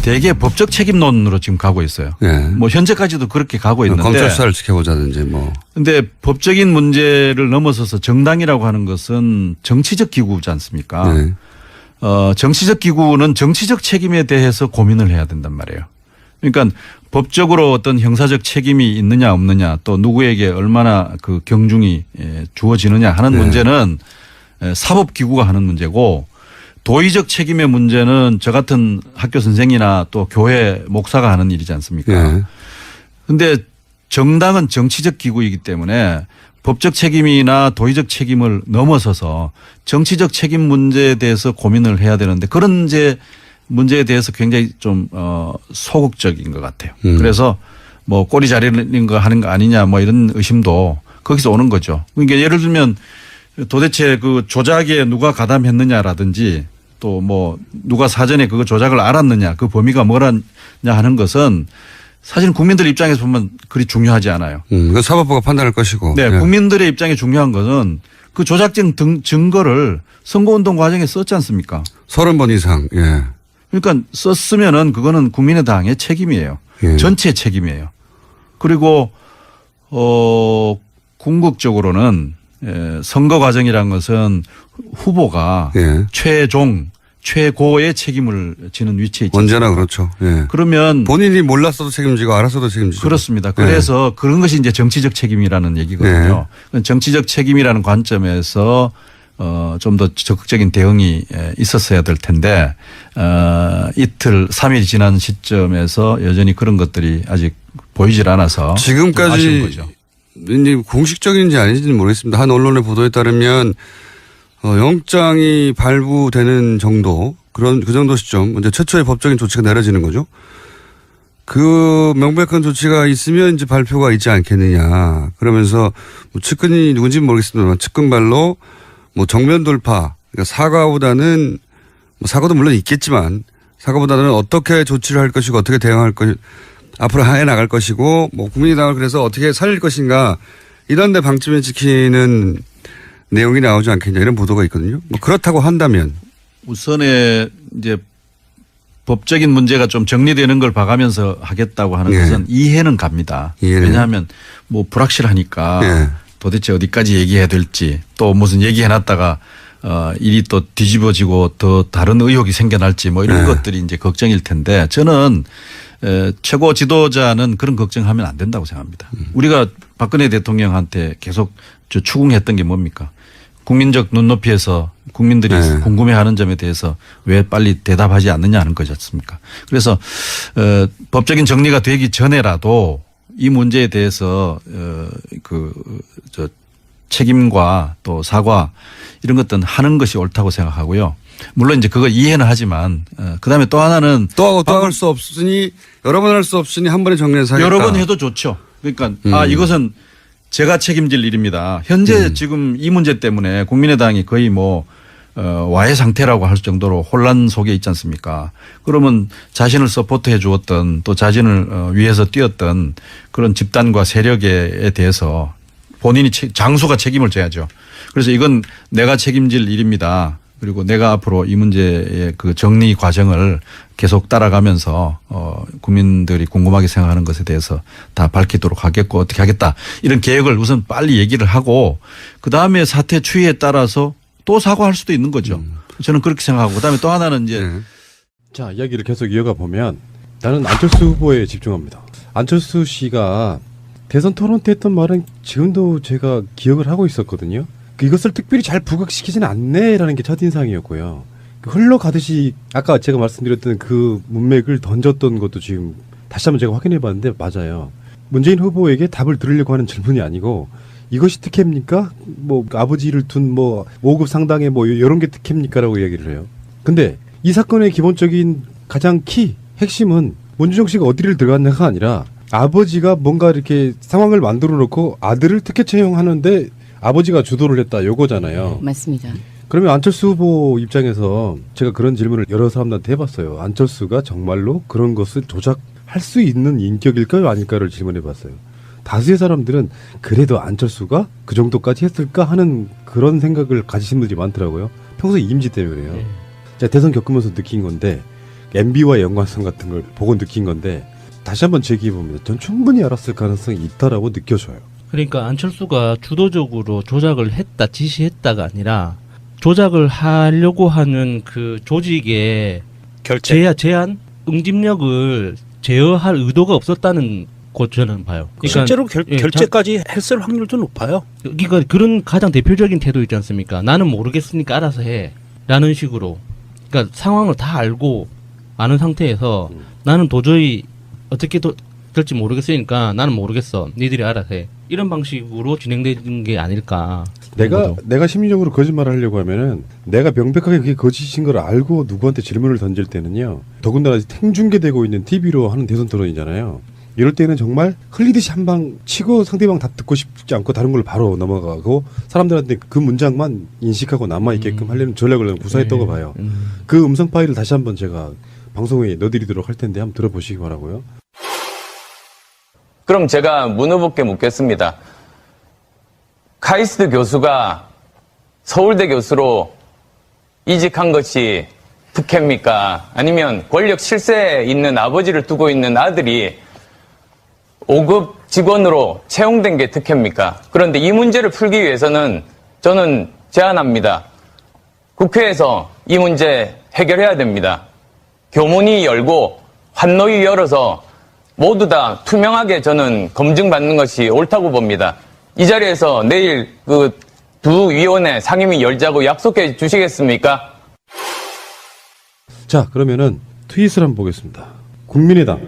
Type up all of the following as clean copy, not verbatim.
대개 법적 책임론으로 지금 가고 있어요. 예. 뭐 현재까지도 그렇게 가고 있는데. 검찰 수사를 지켜보자든지 뭐. 근데 법적인 문제를 넘어서서 정당이라고 하는 것은 정치적 기구지 않습니까? 네. 정치적 기구는 정치적 책임에 대해서 고민을 해야 된단 말이에요. 그러니까 법적으로 어떤 형사적 책임이 있느냐 없느냐 또 누구에게 얼마나 그 경중이 주어지느냐 하는 네. 문제는 사법기구가 하는 문제고 도의적 책임의 문제는 저 같은 학교 선생이나 또 교회 목사가 하는 일이지 않습니까? 그런데 정당은 정치적 기구이기 때문에 법적 책임이나 도의적 책임을 넘어서서 정치적 책임 문제에 대해서 고민을 해야 되는데 그런 이제 문제에 대해서 굉장히 좀 소극적인 것 같아요. 그래서 뭐 꼬리 자르는 거 하는 거 아니냐 뭐 이런 의심도 거기서 오는 거죠. 그러니까 예를 들면 도대체 그 조작에 누가 가담했느냐라든지 또 뭐 누가 사전에 그 조작을 알았느냐 그 범위가 뭐라냐 하는 것은 사실 국민들 입장에서 보면 그리 중요하지 않아요. 그 사법부가 판단할 것이고. 네, 예. 국민들의 입장에 중요한 것은 그 조작적 증거를 선거운동 과정에 썼지 않습니까? 30번 이상. 예. 그러니까 썼으면은 그거는 국민의당의 책임이에요. 예. 전체 책임이에요. 그리고 궁극적으로는 선거 과정이라는 것은 후보가 예. 최고의 책임을 지는 위치에 있죠. 언제나 그렇죠. 예. 그러면 본인이 몰랐어도 책임지고 알았어도 책임지죠. 그렇습니다. 그래서 그런 것이 이제 정치적 책임이라는 얘기거든요. 정치적 책임이라는 관점에서 좀 더 적극적인 대응이 있었어야 될 텐데 이틀 3일 지난 시점에서 여전히 그런 것들이 아직 보이질 않아서 지금까지 아쉬운 거죠. 이제 공식적인지 아닌지는 모르겠습니다. 한 언론의 보도에 따르면 영장이 발부되는 정도 그 정도 시점 이제 최초의 법적인 조치가 내려지는 거죠. 그 명백한 조치가 있으면 이제 발표가 있지 않겠느냐. 그러면서 뭐 측근이 누군지는 모르겠습니다만 측근발로 뭐 정면 돌파 그러니까 사과보다는 뭐 사과도 물론 있겠지만 사과보다는 어떻게 조치를 할 것이고 어떻게 대응할 것 앞으로 해 나갈 것이고 뭐 국민의당을 그래서 어떻게 살릴 것인가 이런 데 방침을 지키는 내용이 나오지 않겠냐 이런 보도가 있거든요. 뭐 그렇다고 한다면 우선에 이제 법적인 문제가 좀 정리되는 걸 봐가면서 하겠다고 하는 것은 이해는 갑니다. 왜냐하면 뭐 불확실하니까 도대체 어디까지 얘기해야 될지 또 무슨 얘기해놨다가 일이 또 뒤집어지고 더 다른 의혹이 생겨날지 뭐 이런 것들이 이제 걱정일 텐데 저는 최고 지도자는 그런 걱정하면 안 된다고 생각합니다. 우리가 박근혜 대통령한테 계속 추궁했던 게 뭡니까? 국민적 눈높이에서 국민들이 궁금해하는 점에 대해서 왜 빨리 대답하지 않느냐 하는 거지 않습니까? 그래서 법적인 정리가 되기 전에라도 이 문제에 대해서 책임과 또 사과 이런 것들은 하는 것이 옳다고 생각하고요. 물론 이제 그걸 이해는 하지만 그다음에 또 하나는 또 할 수 없으니 여러 번 할 수 없으니 한 번에 정리해서 하겠다. 여러 번 해도 좋죠. 그러니까 이것은 제가 책임질 일입니다. 현재 지금 이 문제 때문에 국민의당이 거의 뭐 와해 상태라고 할 정도로 혼란 속에 있지 않습니까? 그러면 자신을 서포트해 주었던 또 자신을 위해서 뛰었던 그런 집단과 세력에 대해서 본인이 장수가 책임을 져야죠. 그래서 이건 내가 책임질 일입니다. 그리고 내가 앞으로 이 문제의 그 정리 과정을 계속 따라가면서 국민들이 궁금하게 생각하는 것에 대해서 다 밝히도록 하겠고 어떻게 하겠다 이런 계획을 우선 빨리 얘기를 하고 그다음에 사태 추이에 따라서 또 사과할 수도 있는 거죠. 저는 그렇게 생각하고 그다음에 또 하나는 이제 자 이야기를 계속 이어가 보면 나는 안철수 후보에 집중합니다. 안철수 씨가 대선 토론 때 했던 말은 지금도 제가 기억을 하고 있었거든요. 이것을 특별히 잘 부각시키지는 않네라는 게 첫인상이었고요. 흘러가듯이 아까 제가 말씀드렸던 그 문맥을 던졌던 것도 지금 다시 한번 제가 확인해 봤는데 맞아요. 문재인 후보에게 답을 들으려고 하는 질문이 아니고 이것이 특혜입니까? 뭐 아버지를 둔 뭐 5급 상당의 뭐 이런 게 특혜입니까라고 이야기를 해요. 근데 이 사건의 기본적인 가장 핵심은 문준정 씨가 어디를 들어갔냐가 아니라 아버지가 뭔가 이렇게 상황을 만들어 놓고 아들을 특혜 채용하는데 아버지가 주도를 했다 요거잖아요. 맞습니다. 그러면 안철수 후보 입장에서 제가 그런 질문을 여러 사람들한테 해봤어요. 안철수가 정말로 그런 것을 조작할 수 있는 인격일까요 아닐까를 질문해봤어요. 다수의 사람들은 그래도 안철수가 그 정도까지 했을까 하는 그런 생각을 가지신 분들이 많더라고요. 평소 임지 때문에 그래요. 제가 대선 겪으면서 느낀 건데 MB와의 연관성 같은 걸 보고 느낀 건데 다시 한번 제기해보면 전 충분히 알았을 가능성이 있다라고 느껴져요. 그러니까 안철수가 주도적으로 조작을 했다, 지시했다가 아니라 조작을 하려고 하는 그 조직의 제한, 응집력을 제어할 의도가 없었다는 거 저는 봐요. 그러니까 실제로 결재까지 했을 확률도 높아요. 그러니까 그런 가장 대표적인 태도 있지 않습니까? 나는 모르겠으니까 알아서 해. 라는 식으로. 그러니까 상황을 다 알고 아는 상태에서 나는 도저히 어떻게 될지 모르겠으니까 나는 모르겠어. 니들이 알아서 해. 이런 방식으로 진행되는 게 아닐까. 내가 심리적으로 거짓말을 하려고 하면은 내가 명백하게 그게 거짓인 걸 알고 누구한테 질문을 던질 때는요. 더군다나 생중계되고 있는 TV로 하는 대선 토론이잖아요. 이럴 때는 정말 흘리듯이 한 방 치고 상대방 다 듣고 싶지 않고 다른 걸로 바로 넘어가고 사람들한테 그 문장만 인식하고 남아있게끔 하려는 전략을 구사했던 거 봐요. 그 음성 파일을 다시 한번 제가 방송에 넣어드리도록 할 텐데 한번 들어보시기 바라고요. 그럼 제가 문 후보께 묻겠습니다. 카이스트 교수가 서울대 교수로 이직한 것이 특혜입니까? 아니면 권력 실세에 있는 아버지를 두고 있는 아들이 5급 직원으로 채용된 게 특혜입니까? 그런데 이 문제를 풀기 위해서는 저는 제안합니다. 국회에서 이 문제 해결해야 됩니다. 교문이 열고 환노위 열어서 모두 다 투명하게 저는 검증받는 것이 옳다고 봅니다. 이 자리에서 내일 그 두 위원회 상임위 열자고 약속해 주시겠습니까? 자, 그러면은 트윗을 한번 보겠습니다. 국민의당.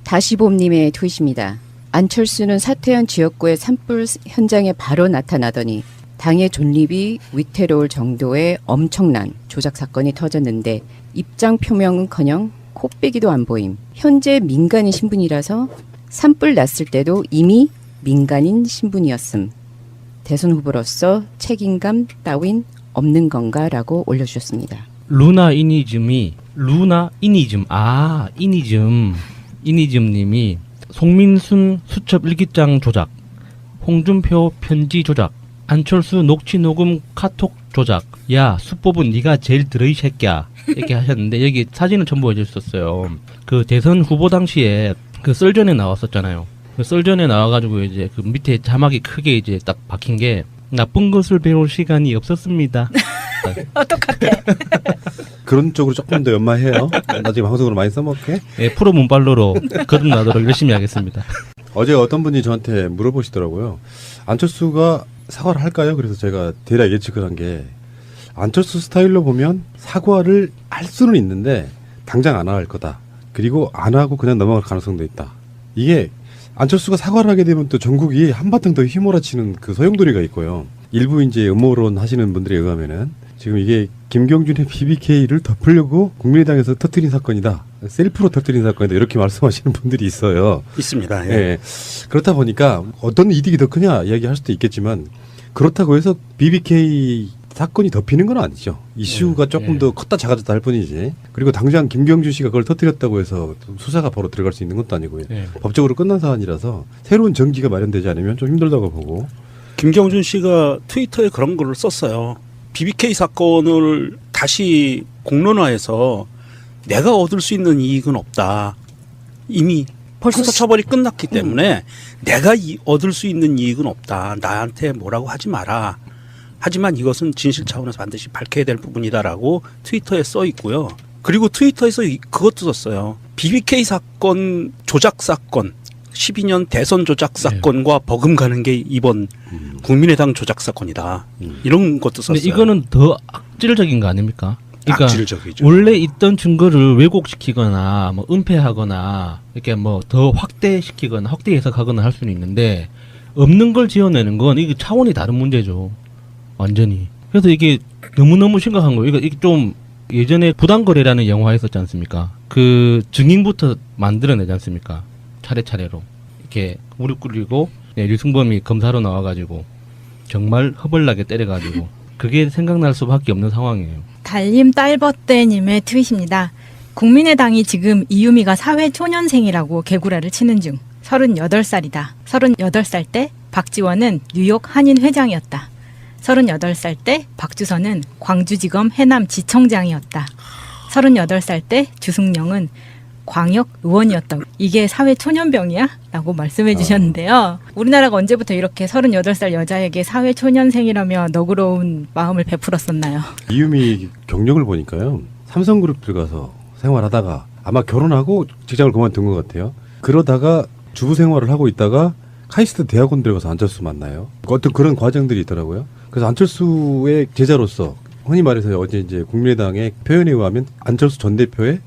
다시봄님의 트윗입니다. 안철수는 사퇴한 지역구의 산불 현장에 바로 나타나더니 당의 존립이 위태로울 정도의 엄청난 조작 사건이 터졌는데 입장 표명은커녕 코빼기도 안 보임. 현재 민간인 신분이라서 산불 났을 때도 이미 민간인 신분이었음. 대선 후보로서 책임감 따윈 없는 건가라고 올려주셨습니다. 이니즘님이 송민순 수첩 일기장 조작, 홍준표 편지 조작, 안철수 녹취 녹음 카톡 조작. 야, 수법은 네가 제일 들어 이 새끼야. 이렇게 하셨는데 여기 사진을 첨부해 주셨어요. 그 대선 후보 당시에 그 썰전에 나왔었잖아요. 그 썰전에 나와가지고 이제 그 밑에 자막이 크게 이제 딱 박힌 게 나쁜 것을 배울 시간이 없었습니다. 똑같아. 그런 쪽으로 조금 더 연마해요. 나중에 방송으로 많이 써먹게. 예, 프로 문발로로 거듭나도록 열심히 하겠습니다. 어제 어떤 분이 저한테 물어보시더라고요. 안철수가 사과를 할까요? 그래서 제가 대략 예측을 한 게 안철수 스타일로 보면 사과를 할 수는 있는데 당장 안 할 거다. 그리고 안 하고 그냥 넘어갈 가능성도 있다. 이게 안철수가 사과를 하게 되면 또 전국이 한바탕 더 휘몰아치는 그 소용돌이가 있고요. 일부 이제 음모론 하시는 분들에 의하면은 지금 이게 김경준의 BBK를 덮으려고 국민의당에서 터뜨린 사건이다. 셀프로 터뜨린 사건이다. 이렇게 말씀하시는 분들이 있어요. 있습니다. 예. 예. 그렇다 보니까 어떤 이득이 더 크냐 이야기할 수도 있겠지만 그렇다고 해서 BBK 사건이 덮이는 건 아니죠. 이슈가 조금 더 컸다 작아졌다 할 뿐이지. 그리고 당장 김경준 씨가 그걸 터뜨렸다고 해서 수사가 바로 들어갈 수 있는 것도 아니고요. 법적으로 끝난 사안이라서 새로운 전기가 마련되지 않으면 좀 힘들다고 보고. 김경준 씨가 트위터에 그런 글을 썼어요. BBK 사건을 다시 공론화해서 내가 얻을 수 있는 이익은 없다. 이미 벌써 처벌이 끝났기 때문에 내가 얻을 수 있는 이익은 없다. 나한테 뭐라고 하지 마라. 하지만 이것은 진실 차원에서 반드시 밝혀야 될 부분이다라고 트위터에 써 있고요. 그리고 트위터에서 그것도 썼어요. BBK 사건 조작 사건 12년 대선 조작 사건과 버금가는 게 이번 국민의당 조작 사건이다. 이런 것도 썼어요. 근데 이거는 더 악질적인 거 아닙니까? 그러니까 악질적이죠. 원래 있던 증거를 왜곡시키거나 뭐 은폐하거나 이렇게 뭐 더 확대시키거나 확대 해석하거나 할 수는 있는데 없는 걸 지어내는 건 이게 차원이 다른 문제죠. 완전히. 그래서 이게 너무너무 심각한 거예요. 이게 좀 예전에 부당거래라는 영화 있었지 않습니까? 그 증인부터 만들어내지 않습니까? 차례차례로. 이렇게 무릎 꿇리고 류승범이 검사로 나와가지고 정말 허벌나게 때려가지고 그게 생각날 수밖에 없는 상황이에요. 달님 딸버떼님의 트윗입니다. 국민의당이 지금 이유미가 사회초년생이라고 개구라를 치는 중. 38살이다. 38살 때 박지원은 뉴욕 한인회장이었다. 38살 때 박주선은 광주지검 해남지청장이었다. 38살 때 주승령은 광역 의원이었다고. 이게 사회 초년병이야? 라고 말씀해 주셨는데요. 우리나라가 언제부터 이렇게 38살 여자에게 사회 초년생이라며 너그러운 마음을 베풀었었나요? 이유미 경력을 보니까요. 삼성그룹 들어가서 생활하다가 아마 결혼하고 직장을 그만둔 것 같아요. 그러다가 주부 생활을 하고 있다가 카이스트 대학원 들어가서 안철수 만나요. 어떤 그런 과정들이 있더라고요. 그래서 안철수의 제자로서 흔히 말해서 어제 이제 국민의당의 표현에 의하면 안철수 전 대표의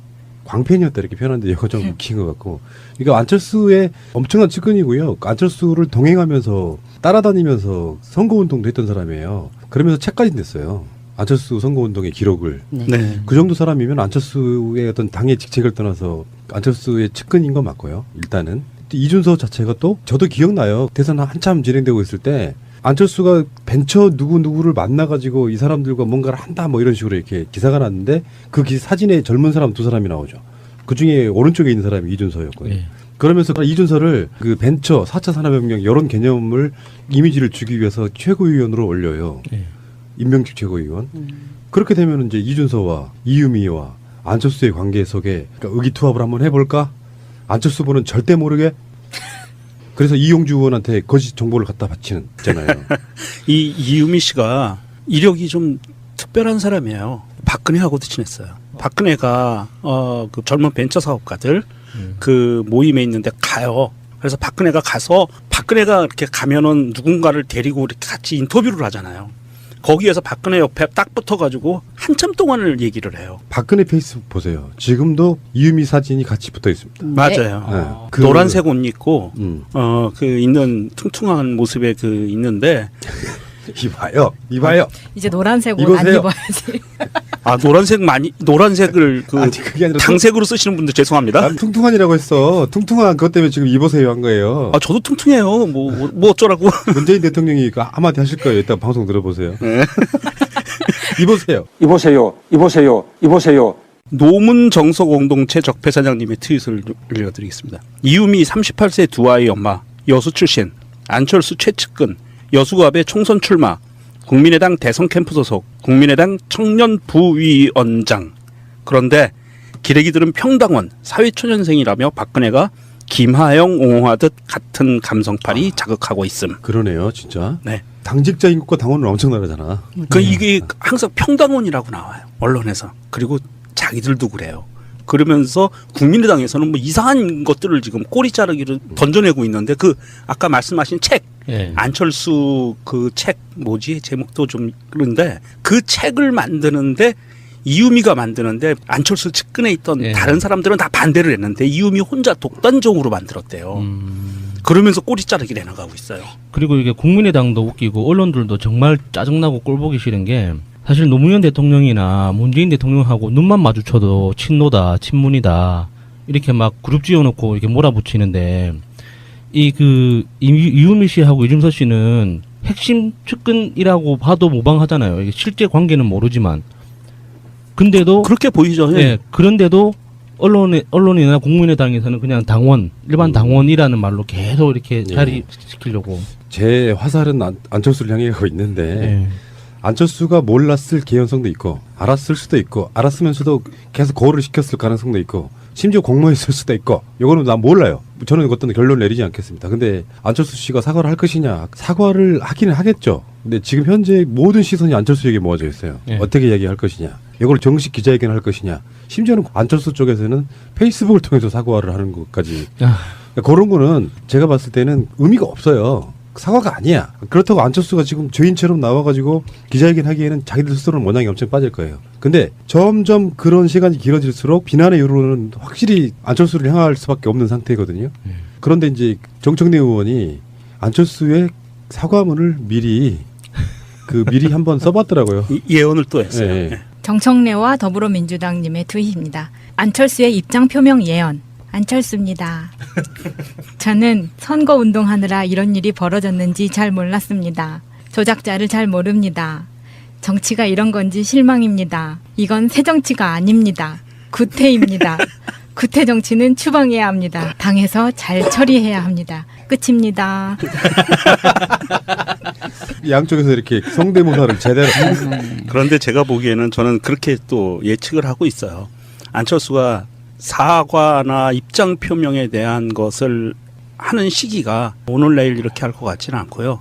광팬이었다 이렇게 표현하는데 이거 좀 웃긴 것 같고, 이거 안철수의 엄청난 측근이고요. 안철수를 동행하면서 따라다니면서 선거운동도 했던 사람이에요. 그러면서 책까지 냈어요. 안철수 선거운동의 기록을. 네. 그 정도 사람이면 안철수의 어떤 당의 직책을 떠나서 안철수의 측근인 건 맞고요. 일단은 이준서 자체가 또 저도 기억나요. 대선 한참 진행되고 있을 때 안철수가 벤처 누구를 만나가지고 이 사람들과 뭔가를 한다 뭐 이런 식으로 이렇게 기사가 났는데 그 사진에 젊은 사람 두 사람이 나오죠. 그 중에 오른쪽에 있는 사람이 이준서였거든요. 예. 그러면서 이준서를 그 벤처 4차 산업혁명 이런 개념을 이미지를 주기 위해서 최고위원으로 올려요. 예. 임명직 최고위원. 그렇게 되면 이제 이준서와 이유미와 안철수의 관계 속에 그러니까 의기투합을 한번 해볼까? 안철수 보는 절대 모르게. 그래서 이용주 의원한테 거짓 정보를 갖다 바치는 있잖아요. 이 이유미 씨가 이력이 좀 특별한 사람이에요. 박근혜하고도 친했어요. 박근혜가 그 젊은 벤처 사업가들 그 모임에 있는데 가요. 그래서 박근혜가 가서 박근혜가 이렇게 가면은 누군가를 데리고 이렇게 같이 인터뷰를 하잖아요. 거기에서 박근혜 옆에 딱 붙어가지고 한참 동안을 얘기를 해요. 박근혜 페이스북 보세요. 지금도 이유미 사진이 같이 붙어 있습니다. 맞아요. 네. 그 노란색 옷 입고 음. 그 있는 퉁퉁한 모습에 그 있는데 이봐요. 이제 노란색 옷 안 입으세요. 입어야지. 아 노란색을 그 아니, 그게 아니라 당색으로 쓰시는 분들 죄송합니다. 난 퉁퉁한이라고 했어. 퉁퉁한 그것 때문에 지금 입으세요 한 거예요. 아 저도 퉁퉁해요. 뭐 어쩌라고. 문재인 대통령이 그 한마디 하실 거예요. 이따 방송 들어보세요. 네. 입으세요. 노문정서 공동체 적폐사장님의 트윗을 읽어드리겠습니다. 이유미 38세 두 아이 엄마, 여수 출신, 안철수 최측근, 여수갑의 총선 출마, 국민의당 대선 캠프 소속, 국민의당 청년 부위원장. 그런데 기레기들은 평당원, 사회초년생이라며 박근혜가 김하영 옹호하듯 같은 감성팔이 자극하고 있음. 그러네요, 진짜. 네. 당직자 인구가 당원은 엄청 나르잖아. 이게 항상 평당원이라고 나와요. 언론에서. 그리고 자기들도 그래요. 그러면서 국민의당에서는 뭐 이상한 것들을 지금 꼬리 자르기를 던져내고 있는데 그 아까 말씀하신 책 예. 안철수 그 책 뭐지 제목도 좀 그런데 그 책을 만드는데 이유미가 만드는데 안철수 측근에 있던 예. 다른 사람들은 다 반대를 했는데 이유미 혼자 독단적으로 만들었대요. 그러면서 꼬리 자르기를 해나가고 있어요. 그리고 이게 국민의당도 웃기고 언론들도 정말 짜증나고 꼴보기 싫은 게 사실 노무현 대통령이나 문재인 대통령하고 눈만 마주쳐도 친노다, 친문이다 이렇게 막 그룹 지어놓고 이렇게 몰아붙이는데 이유미 씨하고 이준서 씨는 핵심 측근이라고 봐도 무방하잖아요. 이게 실제 관계는 모르지만 근데도 그렇게 보이죠. 예, 그런데도 언론이나 국민의당에서는 그냥 당원, 일반 당원이라는 말로 계속 이렇게 자리시키려고. 제 화살은 안철수를 향해 가고 있는데 예. 안철수가 몰랐을 개연성도 있고 알았을 수도 있고 알았으면서도 계속 거울을 시켰을 가능성도 있고 심지어 공모했을 수도 있고 이거는 난 몰라요. 저는 어떤 결론을 내리지 않겠습니다. 근데 안철수 씨가 사과를 할 것이냐, 사과를 하기는 하겠죠. 근데 지금 현재 모든 시선이 안철수에게 모아져 있어요. 예. 어떻게 이야기할 것이냐, 이걸 정식 기자회견할 것이냐, 심지어는 안철수 쪽에서는 페이스북을 통해서 사과를 하는 것까지. 그런 거는 제가 봤을 때는 의미가 없어요. 사과가 아니야. 그렇다고 안철수가 지금 죄인처럼 나와가지고 기자회견 하기에는 자기들 스스로는 모양이 엄청 빠질 거예요. 근데 점점 그런 시간이 길어질수록 비난의 여론은 확실히 안철수를 향할 수밖에 없는 상태거든요. 그런데 이제 정청래 의원이 안철수의 사과문을 미리 한번 써봤더라고요. 예언을 또 했어요. 예. 네. 정청래와 더불어민주당님의 트윗입니다. 안철수의 입장 표명 예언. 안철수입니다. 저는 선거운동하느라 이런 일이 벌어졌는지 잘 몰랐습니다. 조작자를 잘 모릅니다. 정치가 이런 건지 실망입니다. 이건 새정치가 아닙니다. 구태입니다. 구태 정치는 추방해야 합니다. 당에서 잘 처리해야 합니다. 끝입니다. 양쪽에서 이렇게 성대모사를 제대로 그런데 제가 보기에는 저는 그렇게 또 예측을 하고 있어요. 안철수가 사과나 입장 표명에 대한 것을 하는 시기가 오늘 내일 이렇게 할 것 같지는 않고요.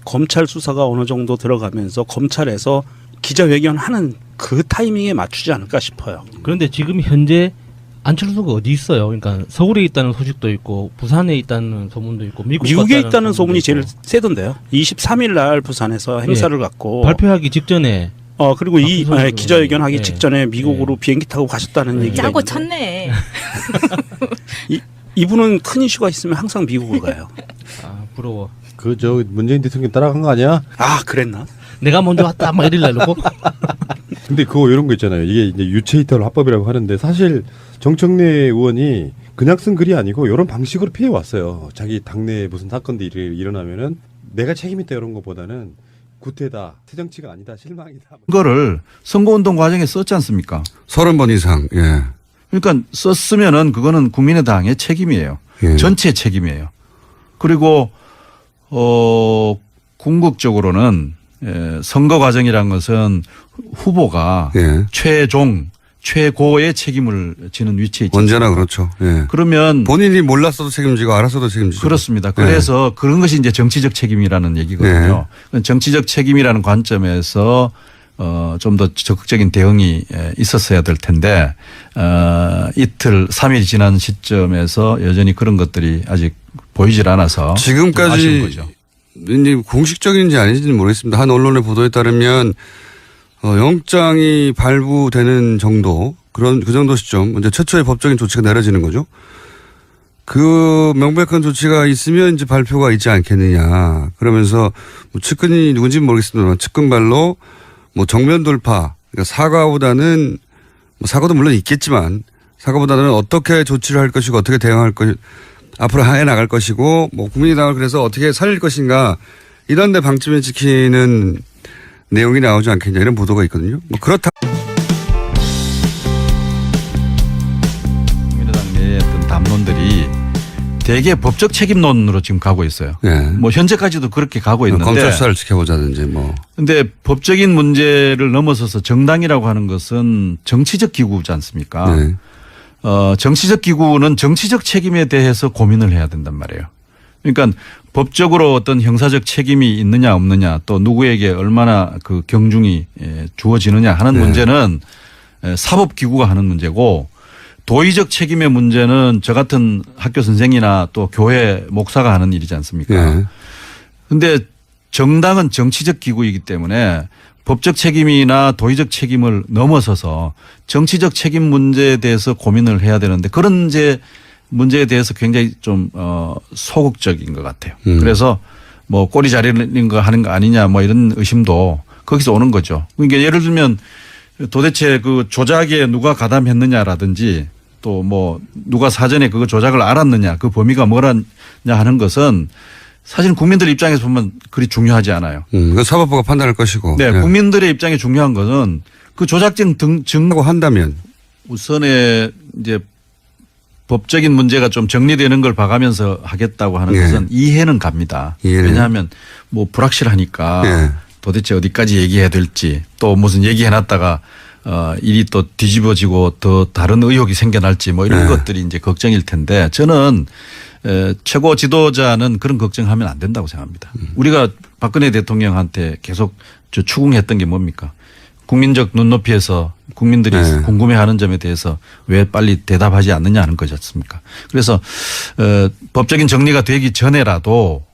검찰 수사가 어느 정도 들어가면서 검찰에서 기자회견하는 그 타이밍에 맞추지 않을까 싶어요. 그런데 지금 현재 안철수가 어디 있어요? 그러니까 서울에 있다는 소식도 있고 부산에 있다는 소문도 있고 미국에 있다는 소문이 제일 있고. 세던데요. 23일 날 부산에서 행사를 갖고 발표하기 직전에 그리고 이 박수선 기자회견 하기 예. 직전에 미국으로 비행기 타고 가셨다는 얘기가 짜고 있는데 쳤네. 이분은 큰 이슈가 있으면 항상 미국을 가요. 아 부러워. 그 저 문재인 대통령 따라간 거 아니야? 아 그랬나? 내가 먼저 왔다 막 이러려고. 근데 그거 이런 거 있잖아요. 이게 이제 유체이탈 화법이라고 하는데 사실 정청래 의원이 그냥 쓴 글이 아니고 이런 방식으로 피해 왔어요. 자기 당내에 무슨 사건들이 일어나면은 내가 책임있다 이런 것보다는 구태다, 새 정치가 아니다, 실망이다. 그거를 선거운동 과정에 썼지 않습니까? 30번 이상. 예. 그러니까 썼으면은 그거는 국민의당의 책임이에요. 예. 전체 책임이에요. 그리고 궁극적으로는 선거 과정이란 것은 후보가 예. 최고의 책임을 지는 위치에 있죠. 언제나 그렇죠. 예. 그러면 본인이 몰랐어도 책임지고 알았어도 책임지고. 그렇습니다. 그래서 그런 것이 이제 정치적 책임이라는 얘기거든요. 정치적 책임이라는 관점에서 좀 더 적극적인 대응이 있었어야 될 텐데 이틀 3일 지난 시점에서 여전히 그런 것들이 아직 보이질 않아서 좀 아쉬운 지금까지 거죠. 이제 공식적인지 아닌지는 모르겠습니다. 한 언론의 보도에 따르면 영장이 발부되는 정도 그 정도 시점 이제 최초의 법적인 조치가 내려지는 거죠. 그 명백한 조치가 있으면 이제 발표가 있지 않겠느냐. 그러면서 뭐 측근이 누군지는 모르겠습니다만 측근발로 뭐 정면 돌파, 그러니까 사과보다는 뭐 사과도 물론 있겠지만 사과보다는 어떻게 조치를 할 것이고 어떻게 대응할 것, 앞으로 해 나갈 것이고 뭐 국민의당을 그래서 어떻게 살릴 것인가 이런 데 방침을 지키는 내용이 나오지 않겠냐 이런 보도가 있거든요. 뭐 그렇다. 국민의당 내의 어떤 담론들이 대개 법적 책임론으로 지금 가고 있어요. 예. 뭐 현재까지도 그렇게 가고 있는데. 검찰 수사를 지켜보자든지 뭐. 근데 법적인 문제를 넘어서서 정당이라고 하는 것은 정치적 기구지 않습니까? 네. 정치적 기구는 정치적 책임에 대해서 고민을 해야 된단 말이에요. 그러니까 법적으로 어떤 형사적 책임이 있느냐 없느냐 또 누구에게 얼마나 그 경중이 주어지느냐 하는 문제는 사법기구가 하는 문제고 도의적 책임의 문제는 저 같은 학교 선생이나 또 교회 목사가 하는 일이지 않습니까? 그런데 정당은 정치적 기구이기 때문에 법적 책임이나 도의적 책임을 넘어서서 정치적 책임 문제에 대해서 고민을 해야 되는데 그런 문제에 대해서 굉장히 좀 소극적인 것 같아요. 그래서 뭐 꼬리 자르는 거 하는 거 아니냐 뭐 이런 의심도 거기서 오는 거죠. 그러니까 예를 들면 도대체 그 조작에 누가 가담했느냐라든지 또 뭐 누가 사전에 그 조작을 알았느냐 그 범위가 뭐라냐 하는 것은 사실 국민들 입장에서 보면 그리 중요하지 않아요. 그 사법부가 판단할 것이고. 네, 국민들의 입장에 중요한 것은 그 조작적 증거 한다면 우선에 이제 법적인 문제가 좀 정리되는 걸 봐가면서 하겠다고 하는 것은 이해는 갑니다. 왜냐하면 뭐 불확실하니까 도대체 어디까지 얘기해야 될지 또 무슨 얘기해놨다가 일이 또 뒤집어지고 더 다른 의혹이 생겨날지 뭐 이런 것들이 이제 걱정일 텐데 저는 최고 지도자는 그런 걱정하면 안 된다고 생각합니다. 우리가 박근혜 대통령한테 계속 추궁했던 게 뭡니까? 국민적 눈높이에서 국민들이 궁금해하는 점에 대해서 왜 빨리 대답하지 않느냐 하는 거지 않습니까? 그래서 법적인 정리가 되기 전에라도